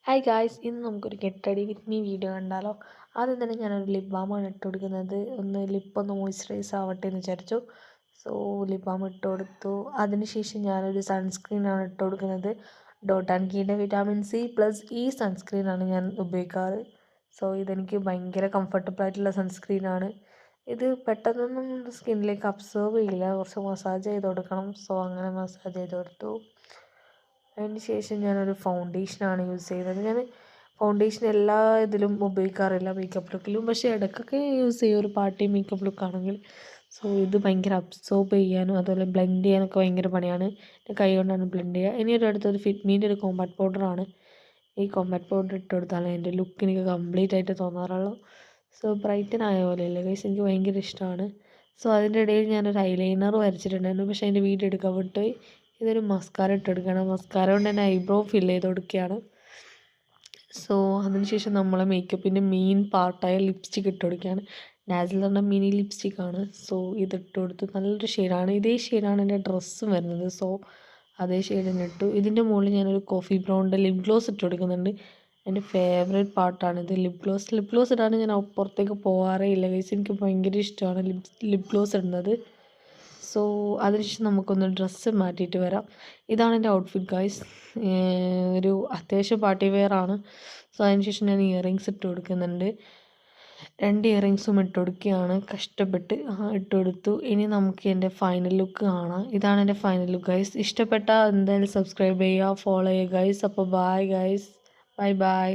Hi guys, ഇന്ന് നമുക്കൊരു get ready with me video കണ്ടാലോ. ആദ്യം തന്നെ ഞാനൊരു ലിപ് ബാമാണ് ഇട്ട് കൊടുക്കുന്നത്. ലിപ്പൊന്ന് മോയ്സ്ചറൈസ് ആവട്ടെ എന്ന് വിചാരിച്ചു. സോ ലിപ് ബാം ഇട്ട് കൊടുത്തു. അതിനുശേഷം ഞാനൊരു സൺസ്ക്രീനാണ് ഇട്ട് കൊടുക്കുന്നത്. ഡോട്ട് ആൻഡ് കീയുടെ വിറ്റാമിൻ സി പ്ലസ് ഇ സൺസ്ക്രീനാണ് ഞാൻ ഉപയോഗിക്കാറ്. സോ ഇതെനിക്ക് ഭയങ്കര കംഫർട്ടബിൾ ആയിട്ടുള്ള സൺസ്ക്രീനാണ്. ഇത് പെട്ടെന്നൊന്നും സ്കിന്നിലേക്ക് അബ്സോർവ് ചെയ്യില്ല, കുറച്ച് മസാജ് ചെയ്ത് കൊടുക്കണം. സോ അങ്ങനെ മസാജ് ചെയ്ത് കൊടുത്തു. അതിന് ശേഷം ഞാനൊരു ഫൗണ്ടേഷനാണ് യൂസ് ചെയ്യുന്നത്. ഞാൻ ഫൗണ്ടേഷൻ എല്ലാ ഇതിലും ഉപയോഗിക്കാറില്ല, മേക്കപ്പ് ലുക്കിലും, പക്ഷേ ഇടയ്ക്കൊക്കെ യൂസ് ചെയ്യും ഒരു പാർട്ടി മേക്കപ്പ് ലുക്കാണെങ്കിൽ. സോ ഇത് ഭയങ്കര അബ്സോർബ് ചെയ്യാനും അതുപോലെ ബ്ലെൻഡ് ചെയ്യാനൊക്കെ ഭയങ്കര പണിയാണ്. കൈ കൊണ്ടാണ് ബ്ലെൻഡ് ചെയ്യുക. ഇനി അടുത്തത് ഫിറ്റ്മീൻ്റെ ഒരു കോമ്പാക്ട് പൗഡറാണ്. ഈ കോമ്പാക്ട് പൗഡർ ഇട്ട് കൊടുത്താലേ എൻ്റെ ലുക്ക് എനിക്ക് കംപ്ലീറ്റ് ആയിട്ട് തോന്നാറുള്ളൂ. സോ ബ്രൈറ്റൻ ആയ പോലെയല്ലേ ഗൈസ്, എനിക്ക് ഭയങ്കര ഇഷ്ടമാണ്. സോ അതിൻ്റെ ഇടയിൽ ഞാനൊരു ഐലൈനർ വരച്ചിട്ടുണ്ടായിരുന്നു, പക്ഷേ അതിൻ്റെ വീഡിയോ എടുക്കാൻ വിട്ടുപോയി. ഇതൊരു മസ്കാര ഇട്ടെടുക്കണം. മസ്കാര കൊണ്ട് തന്നെ ഐബ്രോ ഫില്ല് ചെയ്ത് കൊടുക്കുകയാണ്. സോ അതിനുശേഷം നമ്മളെ മേക്കപ്പിൻ്റെ മെയിൻ പാർട്ടായ ലിപ്സ്റ്റിക് ഇട്ട് കൊടുക്കുകയാണ്. ഡാസിൽ പറഞ്ഞ മിനി ലിപ്സ്റ്റിക്കാണ്. സോ ഇതിട്ട് കൊടുത്തു. നല്ലൊരു ഷെയ്ഡാണ്. ഇതേ ഷെയ്ഡാണ് എൻ്റെ ഡ്രസ്സും വരുന്നത്. സോ അതേ ഷെയ്ഡ് തന്നെ ഇട്ടു. ഇതിൻ്റെ മുകളിൽ ഞാനൊരു കോഫി ബ്രൗണിൻ്റെ ലിപ് ഗ്ലോസ് ഇട്ട് കൊടുക്കുന്നുണ്ട്. എൻ്റെ ഫേവറേറ്റ് പാർട്ടാണിത്, ലിപ് ഗ്ലോസ്. ലിപ് ഗ്ലോസ് ഇടാണ്ട് ഞാൻ പുറത്തേക്ക് പോകാറേ ഇല്ല ഗൈസ്. എനിക്ക് ഭയങ്കര ഇഷ്ടമാണ് ലിപ് ഗ്ലോസ് ഇടുന്നത്. സോ അതിനുശേഷം നമുക്കൊന്ന് ഡ്രസ്സ് മാറ്റിയിട്ട് വരാം. ഇതാണ് എൻ്റെ ഔട്ട്ഫിറ്റ് ഗൈസ്. ഒരു അത്യാവശ്യം പാർട്ടി വെയർ ആണ്. സോ അതിനുശേഷം ഞാൻ ഇയറിങ്സ് ഇട്ട് കൊടുക്കുന്നുണ്ട്. 2 ഇയറിങ്സും ഇട്ട് കൊടുക്കുകയാണ് കഷ്ടപ്പെട്ട്. ഇട്ട് കൊടുത്തു. ഇനി നമുക്ക് എൻ്റെ ഫൈനൽ ലുക്ക് കാണാം. ഇതാണ് എൻ്റെ ഫൈനൽ ലുക്ക് ഗൈസ്. ഇഷ്ടപ്പെട്ടാൽ എന്തായാലും സബ്സ്ക്രൈബ് ചെയ്യുക, ഫോളോ ചെയ്യുക ഗൈസ്. അപ്പോൾ ബൈ ഗൈസ്, ബൈ ബൈ.